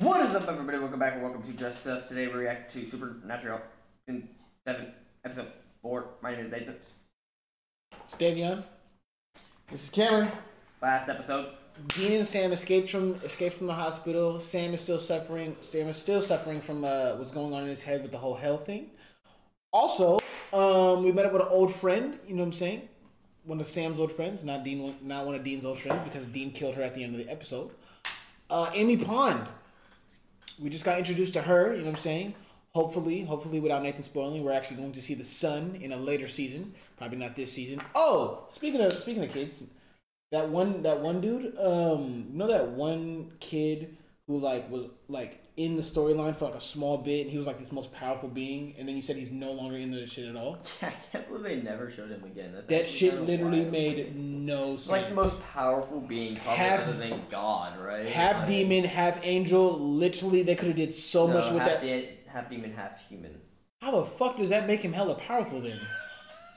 What is up, everybody? Welcome back and welcome to Just Us. Today we react to Supernatural in 7, episode 4. My name is Nathan. It's Davion. This is Cameron. Last episode, Dean and Sam escaped from the hospital. Sam is still suffering. Sam is still suffering from what's going on in his head with the whole hell thing. Also, we met up with an old friend. You know what I'm saying? One of Sam's old friends, not one of Dean's old friends, because Dean killed her at the end of the episode. Amy Pond. We just got introduced to her. You know what I'm saying? Hopefully, without Nathan spoiling, we're actually going to see the sun in a later season. Probably not this season. Oh, speaking of kids, that one dude, you know that one kid who was in the storyline for a small bit, and he was this most powerful being, and then you said he's no longer into the shit at all? Yeah, I can't believe they never showed him again. That shit literally made no sense. Like the most powerful being, probably other than God, right? Half demon, half angel. Literally, they could have did so much with that. Half demon, half human. How the fuck does that make him hella powerful then?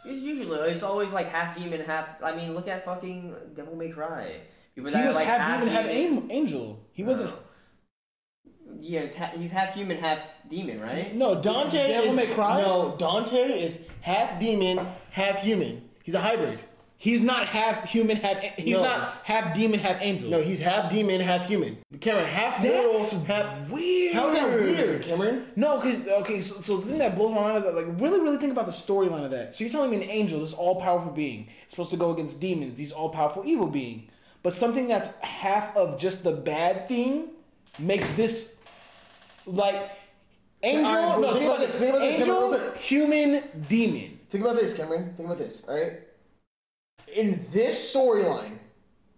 It's always half demon, half. I mean, look at fucking Devil May Cry. He was half demon, half angel. He wasn't. Yeah, he's half human, half demon, right? No, Dante Devil May Cry? No, Dante is half demon, half human. He's a hybrid. He's not half human, not half demon, half angel. No, he's half demon, half human. Cameron, half That's mortal, half weird. How's that weird, Cameron? No, so the thing that blows my mind is that really think about the storyline of that. So you're telling me an angel, this all powerful being, is supposed to go against demons, these all powerful evil being, but something that's half of just the bad thing makes this angel. Right, no, think about this. Angel, human, demon. Think about this, Cameron. Think about this, right? In this storyline,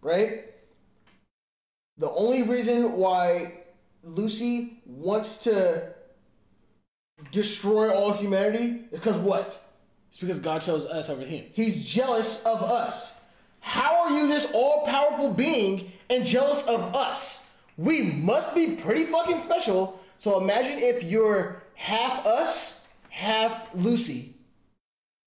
right? The only reason why Lucy wants to destroy all humanity is because what? It's because God chose us over him. He's jealous of us. How are you this all-powerful being and jealous of us? We must be pretty fucking special. So imagine if you're half us, half Lucy.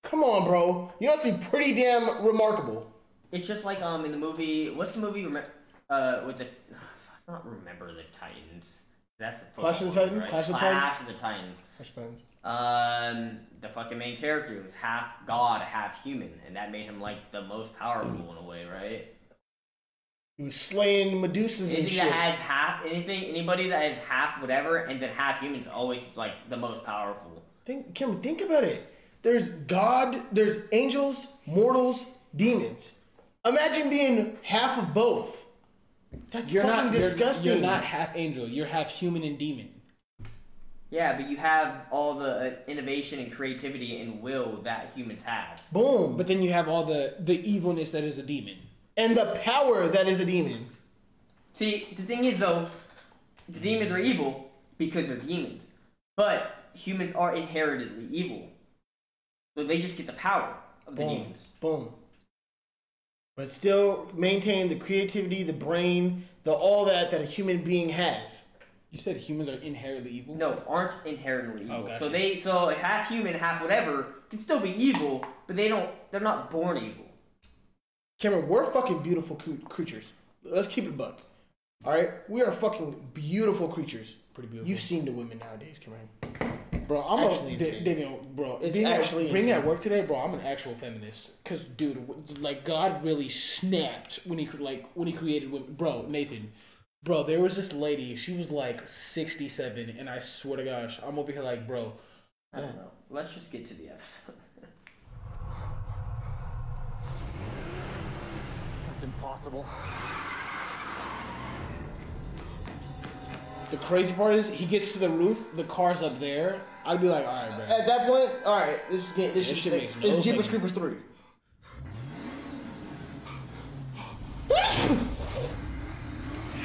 Come on, bro. You must be pretty damn remarkable. It's just like in the movie. What's the movie? With the. It's not Remember the Titans. That's the Clash of the Titans. Right? Clash of the Titans. Clash of the Titans. The fucking main character was half God, half human, and that made him the most powerful in a way, right? He was slaying Medusas and shit. Anybody that has half whatever and then half human is always the most powerful. Think about it. There's God, there's angels, mortals, demons. Imagine being half of both. That's fucking disgusting. You're not half angel. You're half human and demon. Yeah, but you have all the innovation and creativity and will that humans have. Boom. But then you have all the evilness that is a demon. And the power that is a demon. See, the thing is though, the demons are evil because they're demons. But humans are inherently evil. So they just get the power of the demons. Boom. But still maintain the creativity, the brain, all that a human being has. You said humans are inherently evil? No, aren't inherently evil. Oh, gotcha. So half human, half whatever can still be evil, but they're not born evil. Cameron, we're fucking beautiful creatures. Let's keep it a buck. Alright? We are fucking beautiful creatures. Pretty beautiful. You've seen the women nowadays, Cameron. Bro, I'm actually bro. It's being actually at insane. work today, bro. I'm an actual feminist. Cause, dude, God really snapped when he created women. Bro, Nathan, bro, there was this lady. She was 67, and I swear to gosh, I'm over here bro. I don't know. Let's just get to the episode. That's impossible. The crazy part is, he gets to the roof, the car's up there. I'd be like, all right, man. At that point, all right, this shit makes no is Jeepers sense. Creepers 3.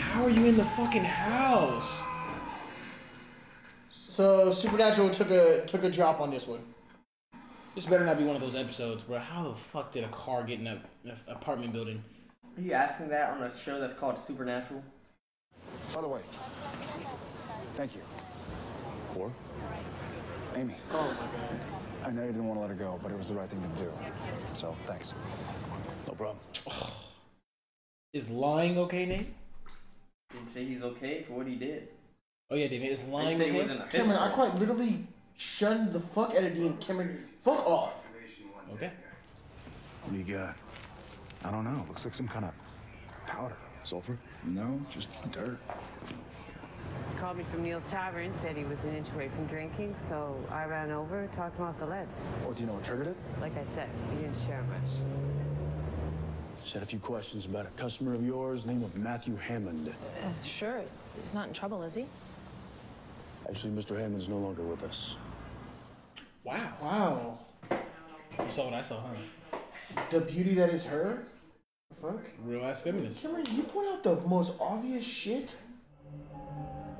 How are you in the fucking house? So Supernatural took a drop on this one. This better not be one of those episodes, bro. How the fuck did a car get in an apartment building? Are you asking that on a show that's called Supernatural? By the way, thank you. Or? Amy. Oh my god. I know you didn't want to let her go, but it was the right thing to do. So, thanks. No problem. Is lying okay, Nate? Didn't say he's okay for what he did. Oh yeah, David is They lying. said he Okay? wasn't a pit Cameron, I bull. quite literally shunned the fuck out of Dean. Cameron, fuck off. Okay. What do you got? I don't know. Looks like some kind of powder. Sulfur? No, just dirt. He called me from Neil's Tavern, said he was an inch away from drinking, so I ran over, talked him off the ledge. Well, do you know what triggered it? Like I said, he didn't share much. Just had a few questions about a customer of yours, name of Matthew Hammond. Sure. He's not in trouble, is he? Actually, Mr. Hammond's no longer with us. Wow. Wow. You saw what I saw, huh? The beauty that is her? The fuck? Real ass feminist. Cameron, you point out the most obvious shit.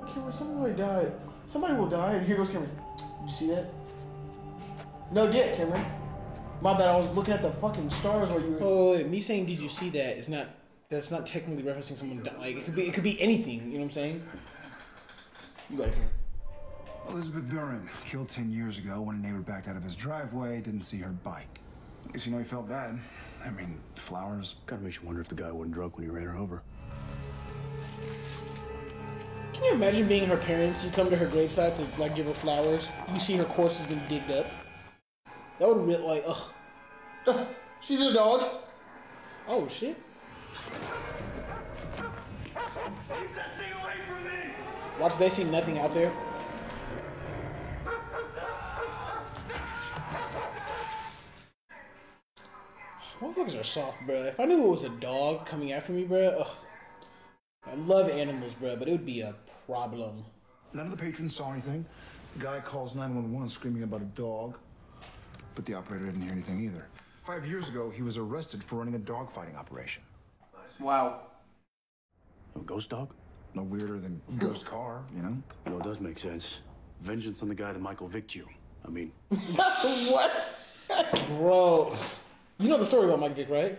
Cameron, somebody died. Somebody will die, and here goes Cameron. You see that? No dick, Cameron. My bad, I was looking at the fucking stars while you were... Oh, wait, me saying "Did you see that?" is not. That's not technically referencing someone. Like it could be anything. You know what I'm saying? You like her. Elizabeth Duran, killed 10 years ago when a neighbor backed out of his driveway, didn't see her bike. I guess you know he felt bad. I mean, flowers. Kind of makes you wonder if the guy wasn't drunk when he ran her over. Can you imagine being her parents? You come to her gravesite to like give her flowers. You see her corpse has been digged up. That would really like ugh. She's a dog. Oh shit. Watch, they see nothing out there. Motherfuckers are soft, bruh. If I knew it was a dog coming after me, bruh, ugh. I love animals, bruh, but it would be a problem. None of the patrons saw anything. The guy calls 911 screaming about a dog, but the operator didn't hear anything either. 5 years ago, he was arrested for running a dogfighting operation. Wow. A ghost dog? No weirder than ghost car, you know? You know, it does make sense. Vengeance on the guy that Michael Vicked you. I mean, What? Bro, you know the story about Mike Vick, right?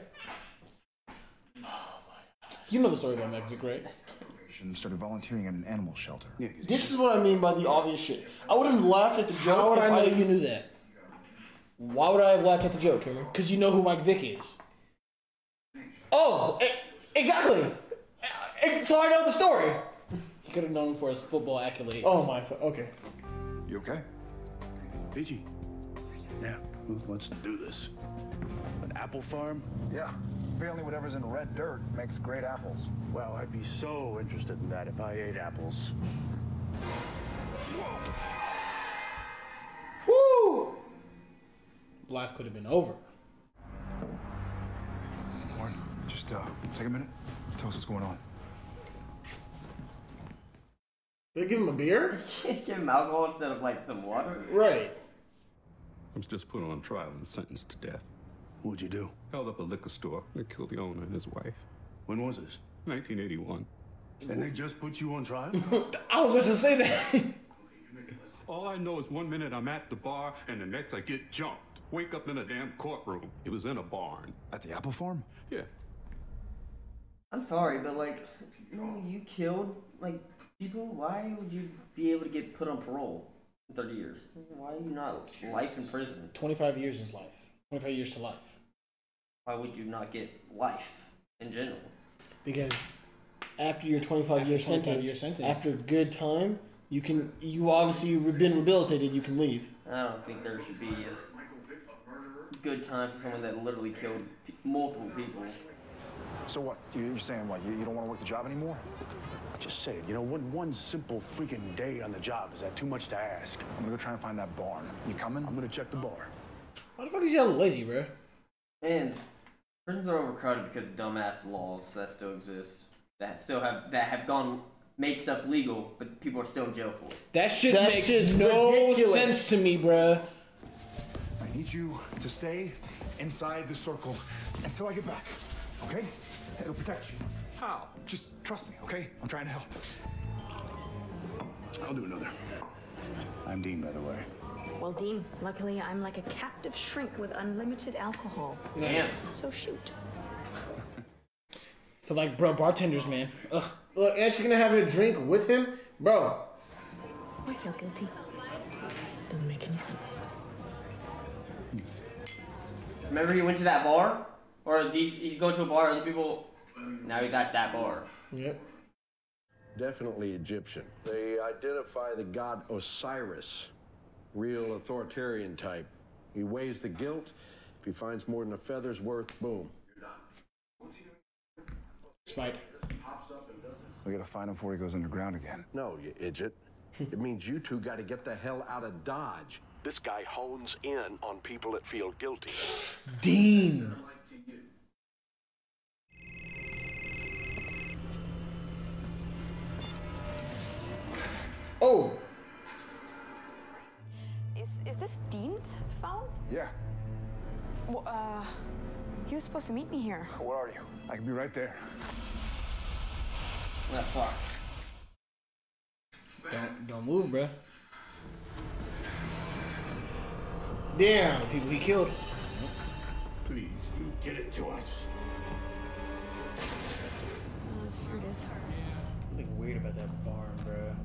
You know the story about Mike Vick, right? And started volunteering at an animal shelter. yeah, This is what I mean by the obvious shit. I would have laughed at the joke. How would if I know you knew that? Why would I have laughed at the joke, Cameron? Because you know who Mike Vick is. Oh, exactly. So I know the story. You could have known him for his football accolades. Oh my. Okay. You okay? Fiji. Yeah, well, let's do this. An apple farm? Yeah. Apparently whatever's in red dirt makes great apples. Wow, I'd be so interested in that if I ate apples. Woo! Life could have been over. Warren, just take a minute. Tell us what's going on. They give him a beer? Give him alcohol instead of like some water. Right. I was just put on trial and sentenced to death. What'd you do? Held up a liquor store that killed the owner and his wife. When was this? 1981. And they just put you on trial? I was about to say that. All I know is 1 minute I'm at the bar and the next I get jumped. Wake up in a damn courtroom. It was in a barn. At the apple farm? Yeah. I'm sorry, but like, you killed like people. Why would you be able to get put on parole in 30 years? Why are you not life in prison? 25 years is life. 25 years to life. Why would you not get life in general? Because after your 25-year After 25-year sentence, sentence. after good time, you obviously been rehabilitated, you can leave. I don't think there should be a good time for someone that literally killed multiple people. So what? You're saying what? You don't want to work the job anymore? Just say it. You know, one simple freaking day on the job, is that too much to ask? I'm gonna go try and find that barn. You coming? I'm gonna check the bar. Why the fuck is y'all lazy, bro? And prisons are overcrowded because of dumbass laws that still exist, that have gone made stuff legal, but people are still in jail for it. That shit That makes shit's no ridiculous. sense to me, bruh. I need you to stay inside the circle until I get back. Okay? It'll protect you. How? Just trust me, okay? I'm trying to help. I'll do another. I'm Dean, by the way. Well, Dean, luckily I'm like a captive shrink with unlimited alcohol. Damn. So shoot. For like, bro, bartenders, man. Ugh. Look, and she's gonna have a drink with him, bro. I feel guilty. Doesn't make any sense. Remember he went to that bar? Or he's going to a bar, other people, now he's at that bar. Yep. Definitely Egyptian. They identify the god Osiris, real authoritarian type. He weighs the guilt. If he finds more than a feather's worth, boom. Spike. We gotta find him before he goes underground again. No, you idiot. It means you two got to get the hell out of Dodge. This guy hones in on people that feel guilty. Dean. Oh. Is this Dean's phone? Yeah. Well, he was supposed to meet me here. Where are you? I can be right there. Not far. Don't move, bruh. Damn. The people he killed. Please, you did it to us. Here it is. Something weird about that barn, bruh.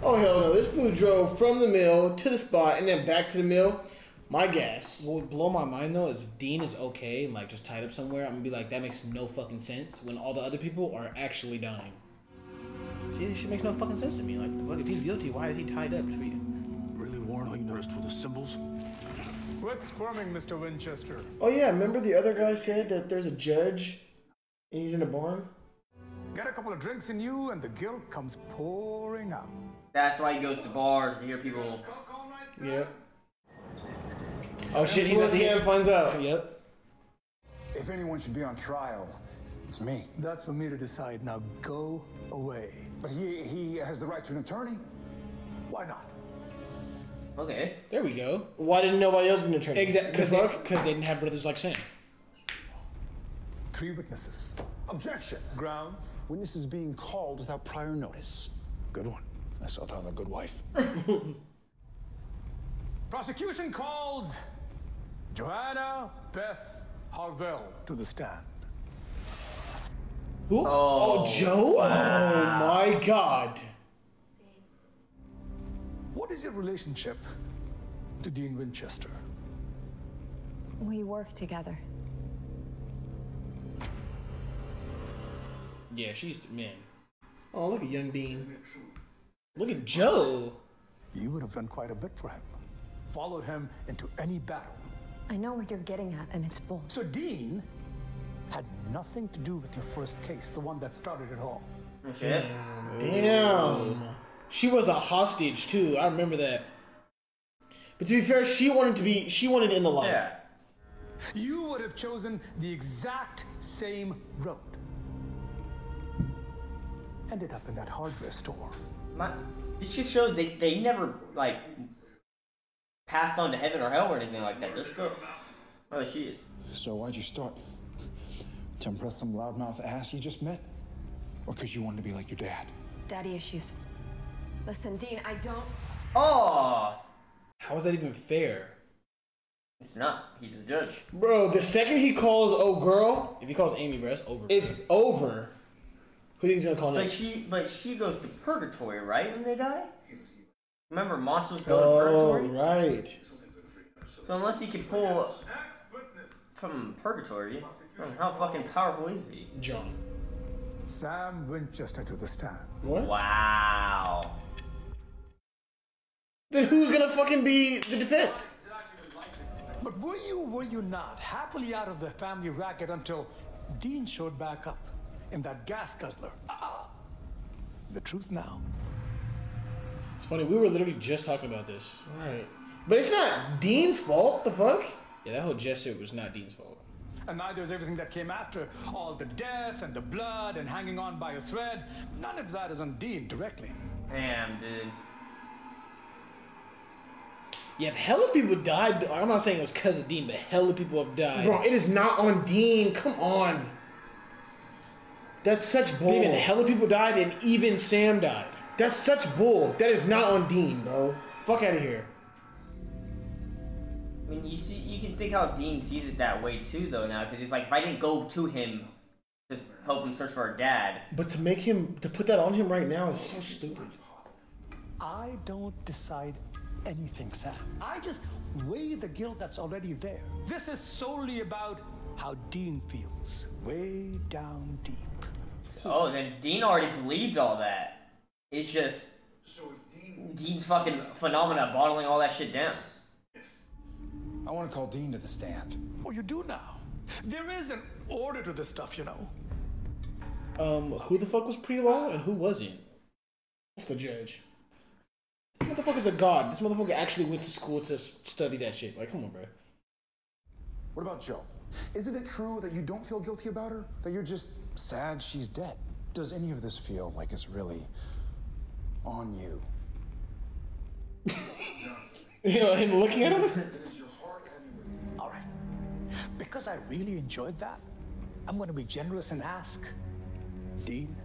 Oh hell no! This fool drove from the mill to the spot and then back to the mill. My gas. What would blow my mind though is if Dean is okay and like just tied up somewhere, I'm gonna be like, that makes no fucking sense when all the other people are actually dying. See, this shit makes no fucking sense to me. Like, what if he's guilty? Why is he tied up for you? Really, Warren, all you noticed were the symbols? What's forming, Mr. Winchester? Oh yeah, remember the other guy said that there's a judge and he's in a barn? Get a couple of drinks in you and the guilt comes pouring out. That's why he goes to bars to hear people. Yep. Oh shit, That's where Sam finds out. Yep. If anyone should be on trial, it's me. That's for me to decide. Now go away. But he has the right to an attorney. Why not? Okay. There we go. Why didn't nobody else be an attorney? Exactly. Because they didn't have brothers like Sam. 3 witnesses. Objection. Grounds. Witnesses being called without prior notice. Good one. I saw that on The Good Wife. Prosecution calls Joanna Beth Harvell to the stand. Who? Oh, Joe? Wow. Oh my God. What is your relationship to Dean Winchester? We work together. Yeah, she's man. Oh, look at young Dean. Look at Joe. You would have done quite a bit for him. Followed him into any battle. I know what you're getting at, and it's bull. So Dean had nothing to do with your first case, the one that started it all. Shit. Damn. She was a hostage too. I remember that. But to be fair, she wanted to end the life. Yeah. You would have chosen the exact same road. Ended up in that hardware store. It just shows they never like passed on to heaven or hell or anything like that. They're still. Oh, she is. So why'd you start? To impress some loudmouth ass you just met? Or because you wanted to be like your dad? Daddy issues. Listen, Dean, I don't. Oh. How is that even fair? It's not. He's a judge. Bro, the second he calls "oh girl," if he calls Amy, bro, it's over. It's over. Who do you think's gonna call next? But she goes to purgatory, right? When they die. Remember, monsters go to purgatory. Right. So unless he can pull from purgatory, how fucking powerful is he? John. Sam Winchester to the stand. What? Wow. Then who's gonna fucking be the defense? But were you not happily out of the family racket until Dean showed back up in that gas guzzler? The truth now. It's funny, we were literally just talking about this. Right. But it's not Dean's fault. The fuck? Yeah, that whole gesture was not Dean's fault. And neither is everything that came after. All the death and the blood and hanging on by a thread. None of that is on Dean directly. Damn, dude. Yeah, if hella people died, I'm not saying it was because of Dean, but hella people have died. Bro, it is not on Dean. Come on. That's such bull. Even hella people died, and even Sam died. That's such bull. That is not on Dean, bro. Fuck out of here. I mean, you can think how Dean sees it that way too, though. Now, because he's like, if I didn't go to him, just help him search for our dad. But to put that on him right now is so stupid. I don't decide anything, Sam. I just weigh the guilt that's already there. This is solely about how Dean feels, way down deep. Oh, then Dean already believed all that. It's just Dean's fucking phenomena bottling all that shit down. I want to call Dean to the stand. Oh, you do now. There is an order to this stuff, you know. Who the fuck was pre-law and who wasn't? That's the judge. This motherfucker's a god. This motherfucker actually went to school to study that shit. Like, come on, bro. What about Joe? Isn't it true that you don't feel guilty about her? That you're just sad she's dead? Does any of this feel like it's really on you? You know, him looking at him? All right. Because I really enjoyed that, I'm going to be generous and ask, Dean,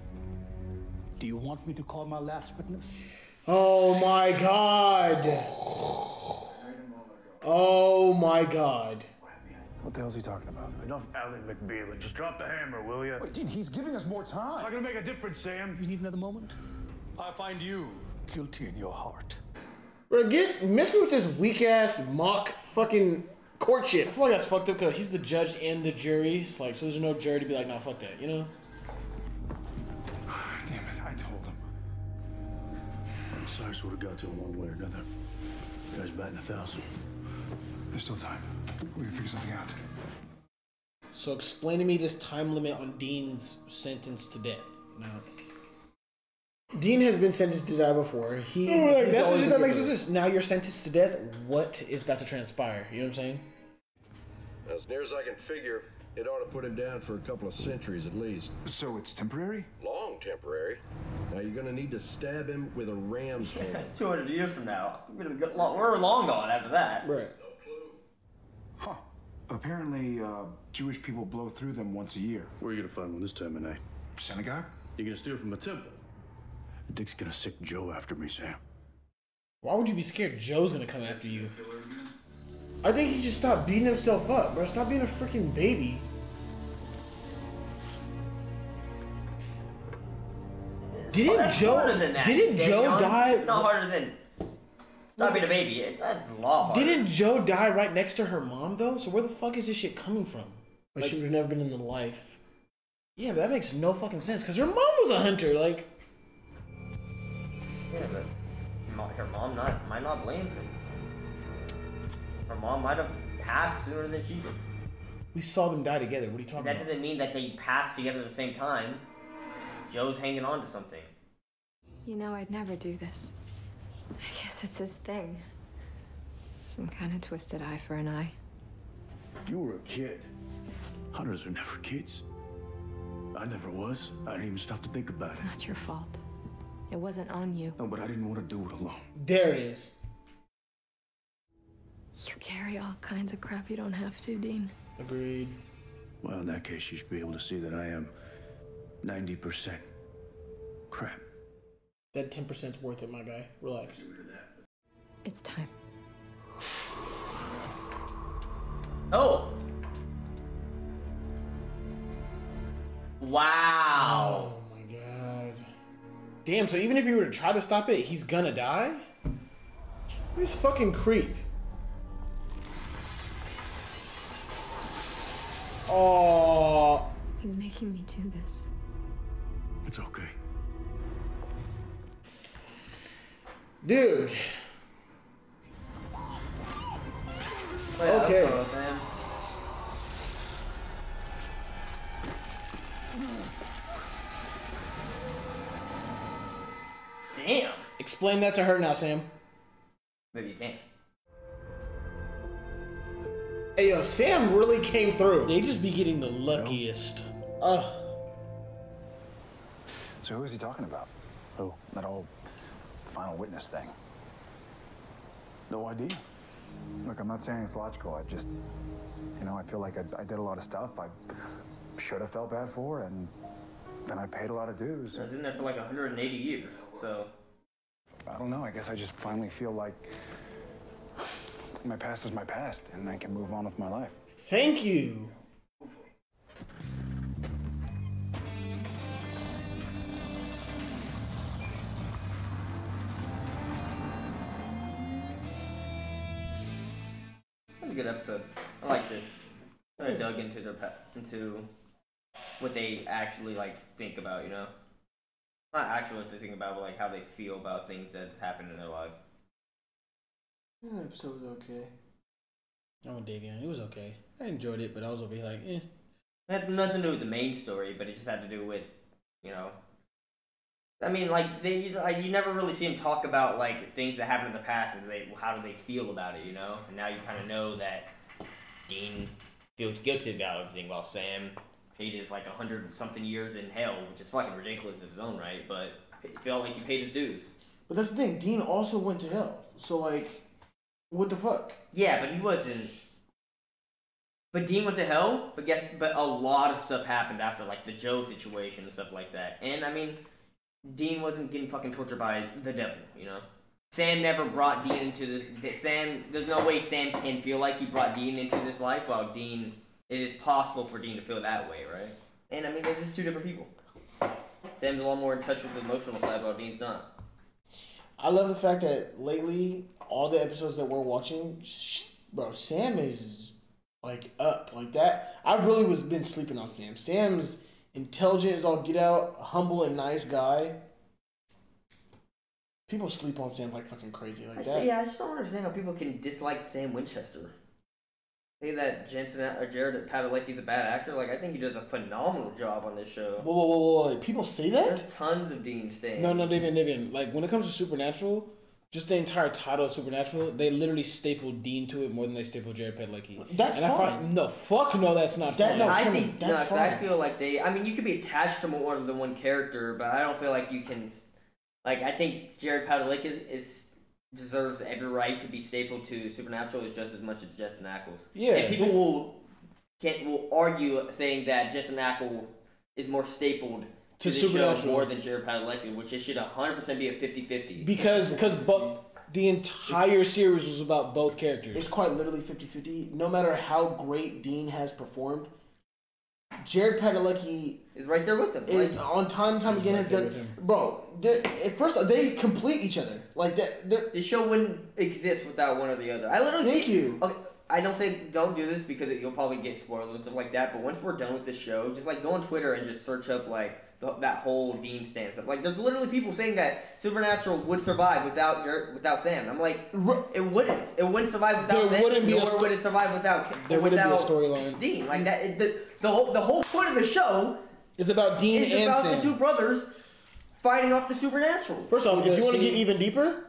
do you want me to call my last witness? Oh my god. Oh my god. What the hell's he talking about? Enough Ally McBeal. Just drop the hammer, will you? Wait, Dean, he's giving us more time. It's not gonna make a difference, Sam. You need another moment? I find you guilty in your heart. Bro, miss me with this weak ass mock fucking court shit. I feel like that's fucked up because he's the judge and the jury. It's like, so there's no jury to be like, nah, fuck that, you know? Damn it, I told him. Cyrus would have got to him one way or another. The guy's batting 1,000. There's still time. We can figure something out. So explain to me this time limit on Dean's sentence to death. Now, Dean has been sentenced to die before. That makes sense. Now you're sentenced to death. What is about to transpire? You know what I'm saying? As near as I can figure, it ought to put him down for a couple of centuries at least. So it's temporary? Long temporary. Now you're gonna need to stab him with a ram's horn. That's 200 years from now. We're long gone after that. Right. Huh. Apparently, Jewish people blow through them once a year. Where are you gonna find one this time of night? Synagogue? You're gonna steal from a temple. Dick's gonna sick Joe after me, Sam. Why would you be scared Joe's gonna come after you? I think he should stop beating himself up, bro. Stop being a freaking baby. Didn't Joe die? It's not harder than stop being a baby. That's a lot harder. Didn't Joe die right next to her mom though? So where the fuck is this shit coming from? Like she would have never been in the life. Yeah, but that makes no fucking sense because her mom was a hunter. Like, yeah, but her mom might not blame her. Her mom might have passed sooner than she did. we saw them die together. What are you talking That about? doesn't mean that they passed together at the same time. Joe's hanging on to something. You know, I'd never do this. I guess it's his thing. Some kind of twisted eye for an eye. You were a kid. Hunters are never kids. I never was. I didn't even stop to think about It's it. not your fault. It wasn't on you. No, but I didn't want to do it alone. There it is. You carry all kinds of crap you don't have to, Dean. Agreed. Well, in that case, you should be able to see that I am 90% crap. That 10%'s worth it, my guy. Relax. It's time. Oh! Wow! Oh my god. Damn, so even if you were to try to stop it, he's gonna die? This fucking creep. Oh. He's making me do this. It's okay. Dude. Okay. Damn. Explain that to her now, Sam. Maybe you can't. Hey, yo, Sam really came through. They just be getting the luckiest. So who is he talking about? Who? That whole final witness thing. No idea. Look, I'm not saying it's logical. I just, I feel like I did a lot of stuff I should have felt bad for, and then I paid a lot of dues. I was in there for like 180 years, so. I don't know. I guess I just finally feel like my past is my past, and I can move on with my life. Thank you. That was a good episode. I liked it. I dug into their what they actually like think about, you know? Not actually what they think about, but like how they feel about things that's happened in their life. Yeah, the episode was okay. I'm with Davion. It was okay. I enjoyed it, but I was over here like, eh. It had nothing to do with the main story, but it just had to do with, you know. I mean, like you never really see them talk about like things that happened in the past and how do they feel about it, you know? And now you kind of know that Dean feels guilty about everything, while Sam paid his like 100-something years in hell, which is fucking ridiculous in his own right, but it felt like he paid his dues. But that's the thing. Dean also went to hell, so like, what the fuck? Yeah, but he wasn't. But Dean went to hell. But a lot of stuff happened after, like the Joe situation and stuff like that. And I mean, Dean wasn't getting fucking tortured by the devil, you know. Sam never brought Dean into this. Sam, there's no way Sam can feel like he brought Dean into this life, while Dean, it is possible for Dean to feel that way, right? And I mean, they're just two different people. Sam's a lot more in touch with the emotional side, while Dean's not. I love the fact that lately, all the episodes that we're watching, bro, Sam is like up like that. I really been sleeping on Sam. Sam's intelligent as all get out, humble and nice guy. People sleep on Sam like fucking crazy like that. Yeah, I just don't understand how people can dislike Sam Winchester. Say that Jared Padalecki's a bad actor. Like, I think he does a phenomenal job on this show. Whoa. People say that? There's tons of Dean stains. No, Davian. Like, when it comes to Supernatural, just the entire title of Supernatural, they literally stapled Dean to it more than they stapled Jared Padalecki. That's fine. Fuck no, that's not fine. I feel like I mean, you could be attached to more than one character, but I don't feel like you can. Like, I think Jared Padalecki deserves every right to be stapled to Supernatural just as much as Jensen Ackles. Yeah. And people will argue saying that Jensen Ackles is more stapled to the show more than Jared Padalecki, which it should 100% be a 50-50. Because the entire series was about both characters. It's quite literally 50-50. No matter how great Dean has performed, Jared Padalecki is right there with him. Is on time again has done. Bro, at first they complete each other like that. The show wouldn't exist without one or the other. I literally Thank you. Okay, I don't say don't do this because you'll probably get spoilers and stuff like that. But once we're done with the show, just like go on Twitter and just search up like that whole Dean stand stuff. Like, there's literally people saying that Supernatural would survive without Sam. I'm like, it wouldn't. It wouldn't survive without Sam. Would it survive without there wouldn't be a storyline. Dean. Like that. The whole point of the show is about Dean and about Sam. The two brothers fighting off the Supernatural. First off, if you want to get even deeper,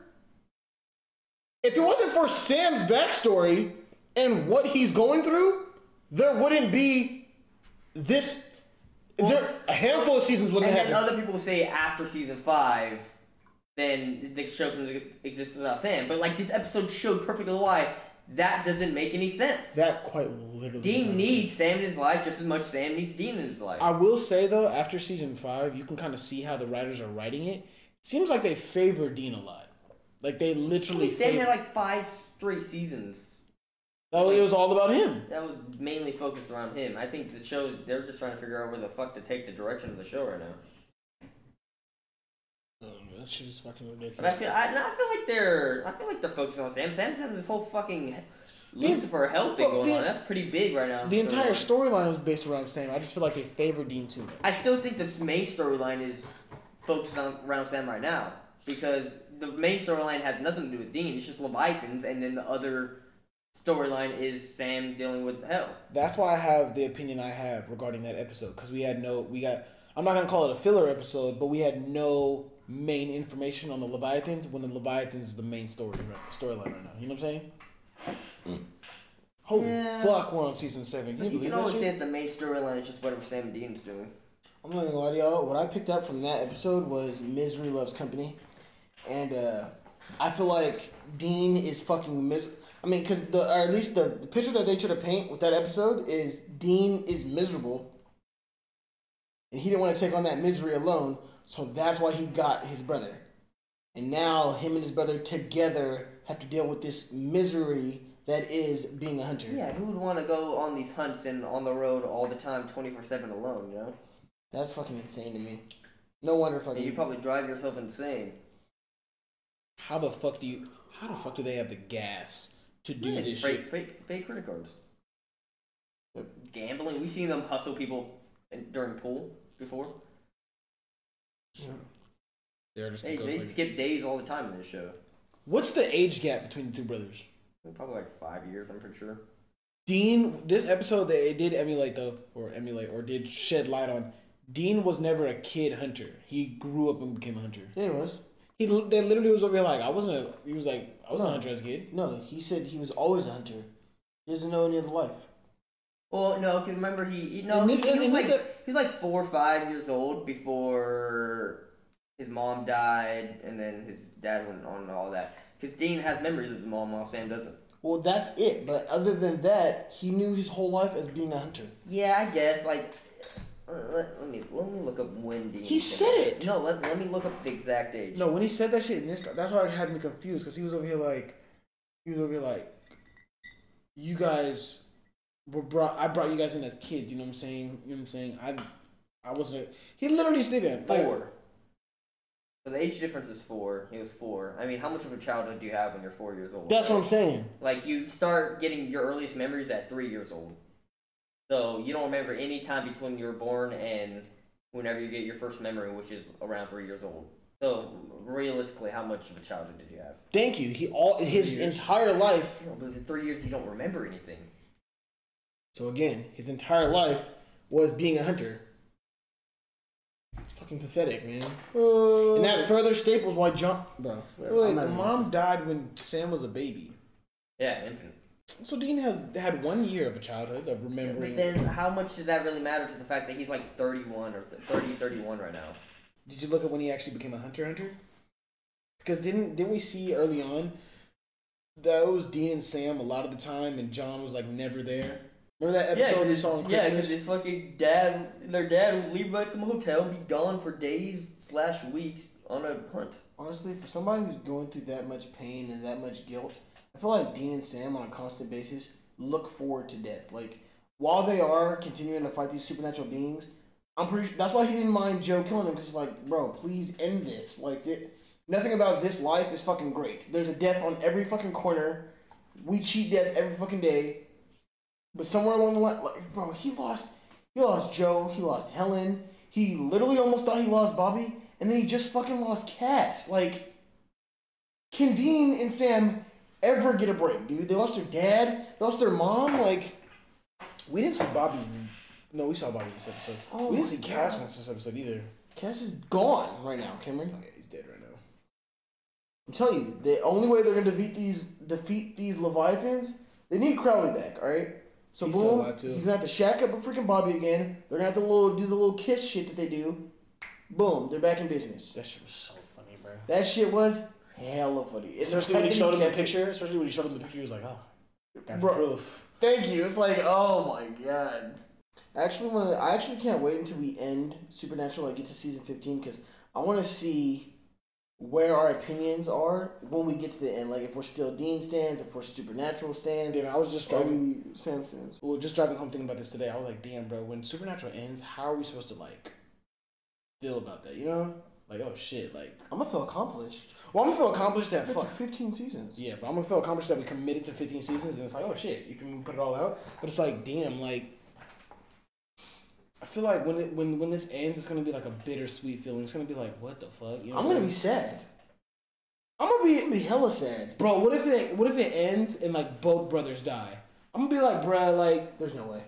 if it wasn't for Sam's backstory and what he's going through, there wouldn't be this. A handful of seasons wouldn't happen. And then other people say after season 5, then the show can exist without Sam. But like this episode showed perfectly why that doesn't make any sense. That quite literally. Dean needs Sam in his life just as much as Sam needs Dean in his life. I will say though, after season 5, you can kind of see how the writers are writing it. It seems like they favor Dean a lot. Like they literally. Sam had like 5 straight seasons. Oh, it was all about him. That was mainly focused around him. I think the show, they're just trying to figure out where the fuck to take the direction of the show right now. That shit is fucking ridiculous. But I feel like they're focused on Sam. Sam's having this whole fucking Lucifer hell thing going on. That's pretty big right now. The entire storyline was based around Sam. I just feel like they favor Dean too much. I still think the main storyline is focused around Sam right now. Because the main storyline had nothing to do with Dean. It's just Leviathans, and then the other storyline is Sam dealing with hell. That's why I have the opinion I have regarding that episode. Because I'm not going to call it a filler episode, but we had no main information on the Leviathans when the Leviathans is the main storyline right now. You know what I'm saying? Holy fuck, we're on season 7. Can you believe can that always shit? say that the main storyline is just whatever Sam and Dean's doing. I'm not gonna lie to y'all. What I picked up from that episode was Misery Loves Company. And I feel like Dean is fucking I mean, because or at least the picture that they try to paint with that episode is Dean is miserable, and he didn't want to take on that misery alone, so that's why he got his brother. And now him and his brother together have to deal with this misery that is being a hunter. Yeah, who would want to go on these hunts and on the road all the time, 24/7 alone? You know, that's fucking insane to me. No wonder fucking. You probably drive yourself insane. How the fuck do they have the gas to do this shit? Fake credit cards. Gambling. We've seen them hustle people during pool before. They're just They skip days all the time in this show. What's the age gap between the two brothers? Probably like 5 years, I'm pretty sure. Dean, this episode that it did emulate or did shed light on. Dean was never a kid hunter. He grew up and became a hunter. Yeah, he was. They literally was over here like I wasn't a hunter as a kid. No, he said he was always a hunter. He doesn't know any other life. Well, no, because remember he's like 4 or 5 years old before his mom died, and then his dad went on and all that. Because Dean has memories of his mom while Sam doesn't. Well, that's it. But other than that, he knew his whole life as being a hunter. Yeah, I guess. Like, let me look up when Dean. He said it. No, let me look up the exact age. No, when he said that shit, that's why it had me confused because he was over here like, you guys were brought. I brought you guys in as kids. You know what I'm saying? I wasn't. He literally stated 4. So the age difference is 4. He was 4. I mean, how much of a childhood do you have when you're 4 years old? That's what I'm saying. Like, you start getting your earliest memories at 3 years old. So you don't remember any time between you were born and whenever you get your first memory, which is around 3 years old. So realistically, how much of a childhood did you have? Thank you. His entire life. But in 3 years, you don't remember anything. So again, his entire life was being a hunter. It's fucking pathetic, man. And that further staples why John, bro. Wait, the mom died when Sam was a baby. Yeah, infant. So Dean had 1 year of a childhood of remembering. But then, how much does that really matter to the fact that he's like 31 or 31 right now? Did you look at when he actually became a hunter? Because didn't we see early on that it was Dean and Sam a lot of the time, and John was like never there? Remember that episode we saw on Christmas? Yeah, because his fucking their dad would leave by some hotel and be gone for days/weeks on a hunt. Honestly, for somebody who's going through that much pain and that much guilt, I feel like Dean and Sam on a constant basis look forward to death. Like, while they are continuing to fight these supernatural beings, I'm pretty sure that's why he didn't mind Joe killing them, because it's like, bro, please end this. Like, nothing about this life is fucking great. There's a death on every fucking corner. We cheat death every fucking day. But somewhere along the line, like, bro, he lost Joe, he lost Helen, he literally almost thought he lost Bobby, and then he just fucking lost Cass. Like, can Dean and Sam ever get a break, dude? They lost their dad, they lost their mom, like... We didn't see Bobby. No, we saw Bobby this episode. Oh, we didn't see Cass once this episode either. Cass is gone right now, Cameron. Oh, yeah, he's dead right now. I'm telling you, the only way they're gonna defeat these Leviathans, they need Crowley back, alright? So He's still boom, alive, too. he's gonna have to shack up with freaking Bobby again. They're gonna have to do the little kiss shit that they do. Boom, they're back in business. That shit was so funny, bro. That shit was hella funny. Especially when he showed him the picture. He was like, oh, that's proof. Thank you. It's like, oh my god. I actually can't wait until we end Supernatural, like get to season 15, because I want to see where our opinions are when we get to the end. Like, if we're still Dean stands, if we're Supernatural stands. Yeah, I was just driving Sam stands. Well, just driving home thinking about this today. I was like, damn, bro, when Supernatural ends, how are we supposed to like feel about that? You know, like, oh shit, like I'm gonna feel accomplished. Well, I'm gonna feel accomplished that fuck 15 seasons. Yeah, but I'm gonna feel accomplished that we committed to 15 seasons, and it's like, oh shit, you can put it all out. But it's like, damn, like. I feel like when this ends, it's gonna be like a bittersweet feeling. It's gonna be like, what the fuck? You know I'm gonna be sad. I'm gonna be hella sad, bro. What if it ends and like both brothers die? I'm gonna be like, bruh, like there's no way.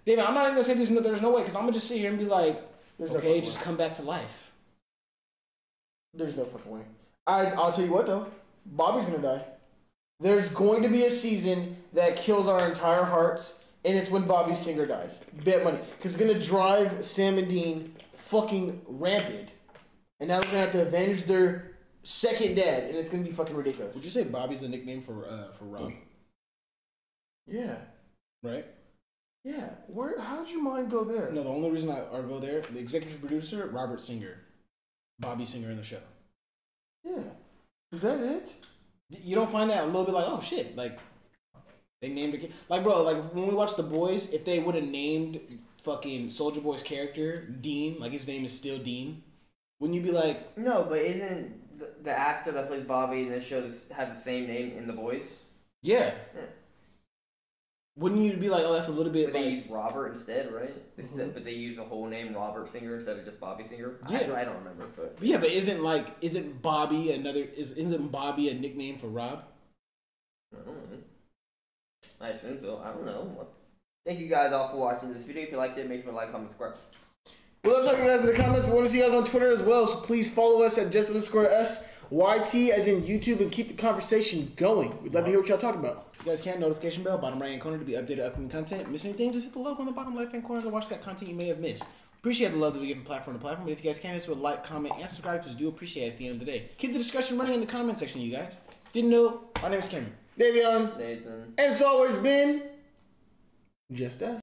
David, I'm not even gonna say there's no way, because I'm gonna just sit here and be like, there's okay, no just come back to life. There's no fucking way. I'll tell you what though, Bobby's gonna die. There's going to be a season that kills our entire hearts. And it's when Bobby Singer dies. Bet money. Because it's going to drive Sam and Dean fucking rampant. And now they're going to have to avenge their second dad. And it's going to be fucking ridiculous. Would you say Bobby's a nickname for Rob? Yeah. Right? Yeah. How'd your mind go there? No, the only reason I go there, the executive producer, Robert Singer. Bobby Singer in the show. Yeah. Is that it? You don't find that a little bit like, oh shit, like... They named it like, bro, like when we watched The Boys, if they would have named fucking Soulja Boy's character Dean, like his name is still Dean, wouldn't you be like? No, but isn't the actor that plays Bobby in this show has the same name in The Boys? Yeah. Wouldn't you be like, oh, that's a little bit But they like... use Robert instead, right? But they use the whole name Robert Singer instead of just Bobby Singer. Yeah. I don't remember, but Yeah, but isn't Bobby isn't Bobby a nickname for Rob? I don't know. I assume so. I don't know. Thank you guys all for watching this video. If you liked it, make sure to like, comment, subscribe. We love talking to you guys in the comments. We want to see you guys on Twitter as well, so please follow us at just_us_YT as in YouTube and keep the conversation going. We'd love to hear what y'all talking about. You guys can notification bell, bottom right hand corner to be updated upcoming content. Miss anything? Just hit the logo on the bottom left hand corner to watch that content you may have missed. Appreciate the love that we give from platform to platform, but if you guys can, just would like, comment, and subscribe because we do appreciate it at the end of the day. Keep the discussion running in the comment section, you guys. Didn't know? My name is Cameron. Davion. Nathan. And it's always been just us.